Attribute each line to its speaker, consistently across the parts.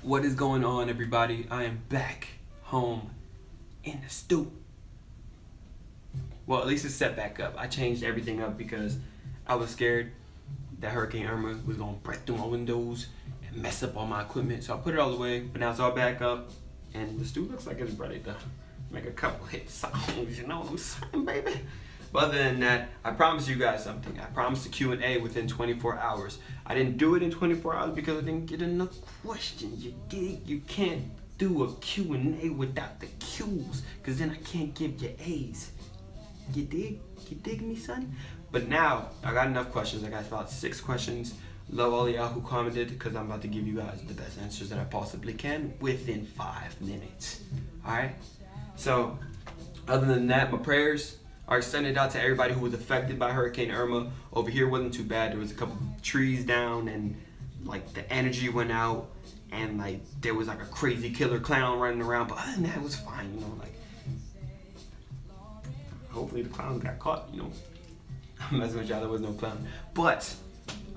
Speaker 1: What is going on, everybody? I am back home in the stoop. Well, at least it's set back up. I changed everything up because I was scared that Hurricane Irma was going to break through my windows and mess up all my equipment. So I put it all away, but now it's all back up. And the stoop looks like it's ready to make a couple hit songs, you know what I'm saying, baby? But other than that, I promised you guys something. I promised a Q&A within 24 hours. I didn't do it in 24 hours because I didn't get enough questions. You dig? You can't do a Q&A without the Q's, because then I can't give you A's. You dig? You dig me, son? But now, I got enough questions. I got about 6 questions. Love all y'all who commented, because I'm about to give you guys the best answers that I possibly can within 5 minutes. Alright? So, other than that, my prayers are extended out to everybody who was affected by Hurricane Irma. Over here wasn't too bad. There was a couple trees down and like the energy went out and like there was like a crazy killer clown running around. But other than that, it was fine, you know, like hopefully the clown got caught, you know. I'm messing with y'all, there was no clown. But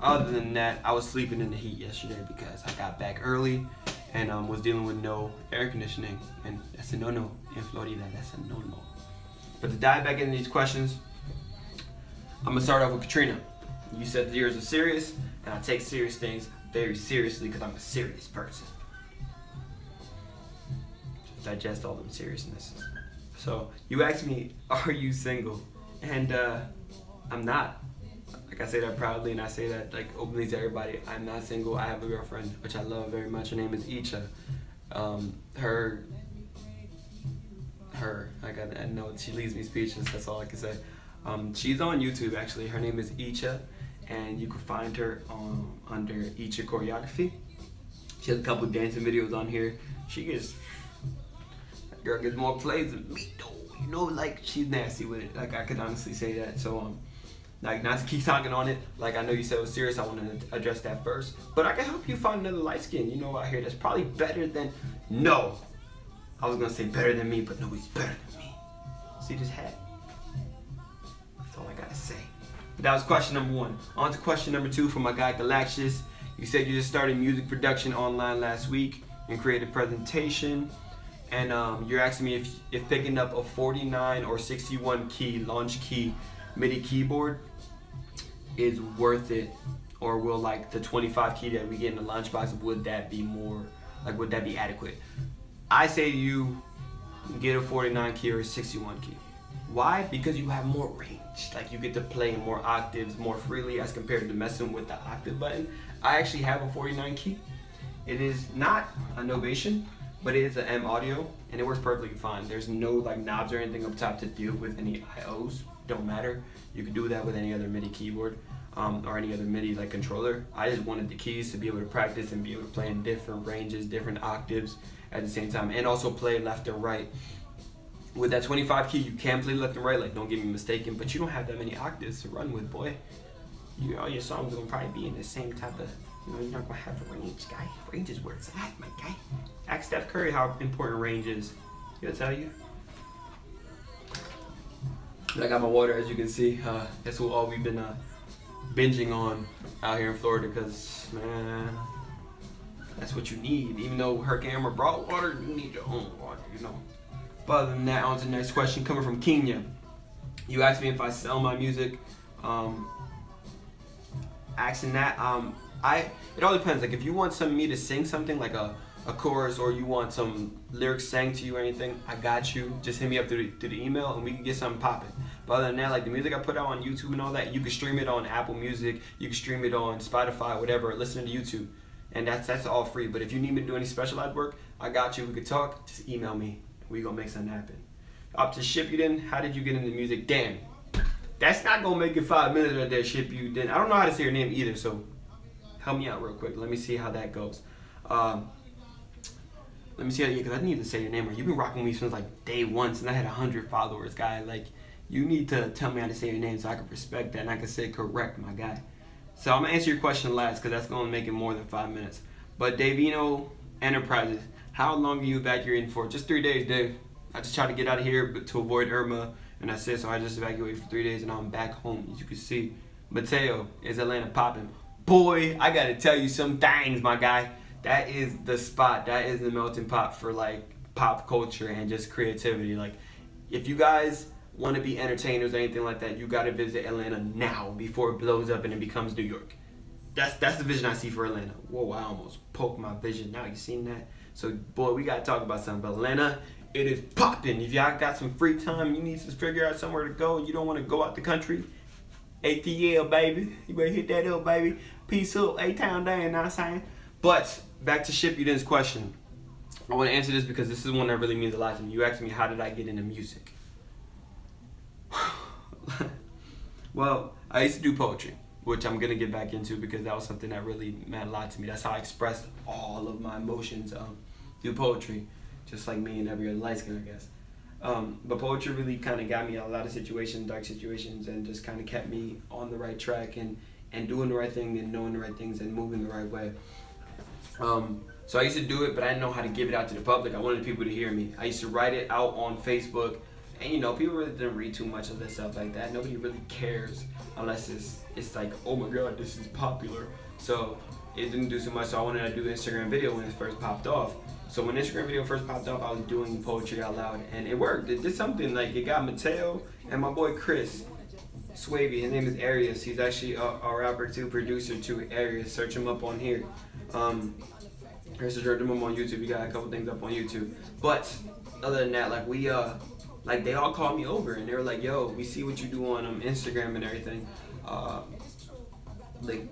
Speaker 1: other than that, I was sleeping in the heat yesterday because I got back early and was dealing with no air conditioning, and that's a no-no in Florida. That's a no-no. But to dive back into these questions, I'm gonna start off with Katrina. You said that yours was serious, and I take serious things very seriously because I'm a serious person. Just digest all them seriousnesses. So you asked me, are you single? And I'm not. Like I say that proudly, and I say that like openly to everybody. I'm not single. I have a girlfriend, which I love very much. Her name is Icha. I know she leaves me speechless. That's all I can say. She's on YouTube actually. Her name is Icha, and you can find her under Icha Choreography. She has a couple of dancing videos on here. That girl gets more plays than me though. You know, like she's nasty with it. Like I could honestly say that. So like not to keep talking on it. Like I know you said it was serious. I want to address that first. But I can help you find another light skin. You know out here that's probably better than I was gonna say better than me, but nobody's better than me. See this hat? That's all I gotta say. But that was question number 1. On to question number 2 from my guy Galactus. You said you just started music production online last week and created a presentation. And you're asking me if picking up a 49 or 61 key Launchkey MIDI keyboard is worth it, or will like the 25 key that we get in the lunchbox, would that be adequate? I say you get a 49 key or a 61 key. Why? Because you have more range. Like you get to play in more octaves more freely as compared to messing with the octave button. I actually have a 49 key. It is not a Novation, but it is an M audio, and it works perfectly fine. There's no like knobs or anything up top to deal with any IOs. Don't matter. You can do that with any other MIDI keyboard or any other MIDI like controller. I just wanted the keys to be able to practice and be able to play in different ranges, different octaves at the same time, and also play left and right. With that 25 key, you can play left and right, like don't get me mistaken, but you don't have that many octaves to run with, boy. All your songs are gonna probably be in the same type of, you're not gonna have the range, guy. Range is where it's at, my guy. Ask Steph Curry how important range is. He'll tell you. But I got my water, as you can see. That's all we've been binging on out here in Florida, because, man, that's what you need. Even though Hurricane Irma brought water, you need your own water, you know. But other than that, on to the next question coming from Kenya. You asked me if I sell my music. Asking that, it all depends. Like if you want me to sing something like a chorus, or you want some lyrics sang to you or anything, I got you. Just hit me up through the email and we can get something popping. But other than that, like the music I put out on YouTube and all that, you can stream it on Apple Music, you can stream it on Spotify, whatever, listen to YouTube. And that's all free. But if you need me to do any specialized work, I got you. We could talk. Just email me. We gonna make something happen. Up to Ship You Then. How did you get into music? Damn. That's not gonna make it 5 minutes right there, Ship You Then. I don't know how to say your name either, so help me out real quick. Let me see how that goes. Let me see how, because I need to say your name. You've been rocking me since like day 1, since I had 100 followers, guy. Like, you need to tell me how to say your name so I can respect that and I can say correct, my guy. So I'm gonna answer your question last, because that's gonna make it more than 5 minutes. But Davino Enterprises, how long are you evacuating for? Just 3 days, Dave. I just tried to get out of here to avoid Irma, and that's it. So I just evacuated for 3 days, and I'm back home. As you can see, Mateo, is Atlanta popping? Boy, I gotta tell you some things, my guy. that is the spot. That is the melting pot for like pop culture and just creativity. Like, if you guys want to be entertainers or anything like that, you got to visit Atlanta now before it blows up and it becomes New York. That's the vision I see for Atlanta. Whoa, I almost poked my vision. Now you seen that? So, boy, we got to talk about something. But Atlanta, it is popping. If y'all got some free time, you need to figure out somewhere to go, you don't want to go out the country, ATL, baby. You better hit that up, baby. Peace up, A-Town Day, you know what I'm saying? But back to Ship You Didn't question. I want to answer this because this is one that really means a lot to me. You asked me, how did I get into music? Well, I used to do poetry, which I'm going to get back into because that was something that really meant a lot to me. That's how I expressed all of my emotions through poetry, just like me and every other light skin, I guess. But poetry really kind of got me out of a lot of situations, dark situations, and just kind of kept me on the right track and doing the right thing and knowing the right things and moving the right way. So I used to do it, but I didn't know how to give it out to the public. I wanted people to hear me. I used to write it out on Facebook. And you know, people really didn't read too much of this stuff like that. Nobody really cares unless it's like, oh my god, this is popular. So it didn't do so much. So I wanted to do an Instagram video when it first popped off. So when Instagram video first popped off, I was doing poetry out loud, and it worked. It did something. Like, it got Mateo and my boy Chris Swavey. His name is Arias. He's actually a rapper too, producer too. Arias. Search him up on here. Search him up on YouTube. We got a couple things up on YouTube. But other than that, like like they all called me over and they were like, yo, we see what you do on Instagram and everything. Like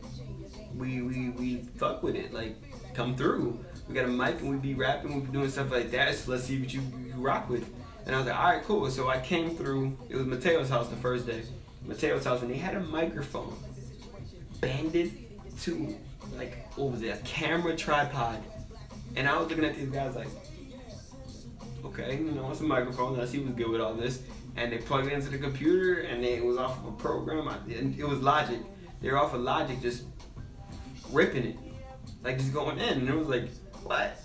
Speaker 1: we fuck with it. Like, come through. We got a mic and we be rapping, we be doing stuff like that. So let's see what you rock with. And I was like, all right, cool. So I came through. It was Mateo's house the first day. Mateo's house, and they had a microphone banded to, like, what was it, a camera tripod. And I was looking at these guys like, okay, you know, it's a microphone. Let's see what's good with all this. And they plugged it into the computer, and it was off of a program. And it was Logic. They were off of Logic, just ripping it, like just going in. And it was like, what?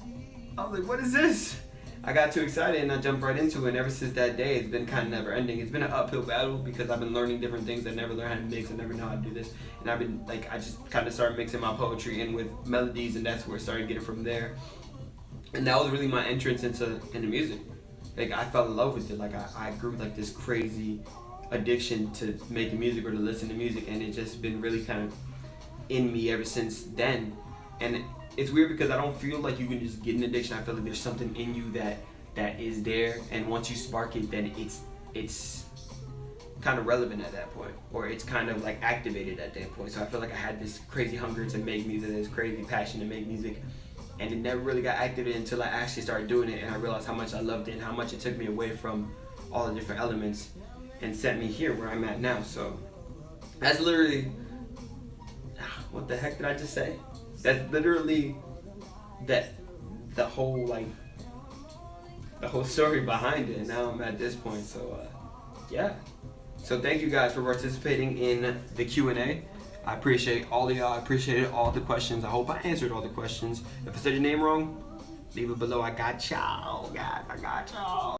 Speaker 1: I was like, what is this? I got too excited and I jumped right into it. And ever since that day, it's been kind of never ending. It's been an uphill battle because I've been learning different things. I never learned how to mix. I never know how to do this. And I've been like, I just kind of started mixing my poetry in with melodies, and that's where it started getting from there. And that was really my entrance into music. Like, I fell in love with it. Like, I grew like this crazy addiction to making music or to listen to music, and it's just been really kind of in me ever since then. And it's weird because I don't feel like you can just get an addiction. I feel like there's something in you that is there, and once you spark it, then it's kind of relevant at that point, or it's kind of like activated at that point. So I feel like I had this crazy hunger to make music, this crazy passion to make music, and it never really got activated until I actually started doing it, and I realized how much I loved it and how much it took me away from all the different elements and set me here where I'm at now. So that's literally, what the heck did I just say? That's literally the whole story behind it. And now I'm at this point. So yeah. So thank you guys for participating in the Q&A. I appreciate all of y'all. I appreciated all the questions. I hope I answered all the questions. If I said your name wrong, leave it below. I got y'all, guys. I got y'all.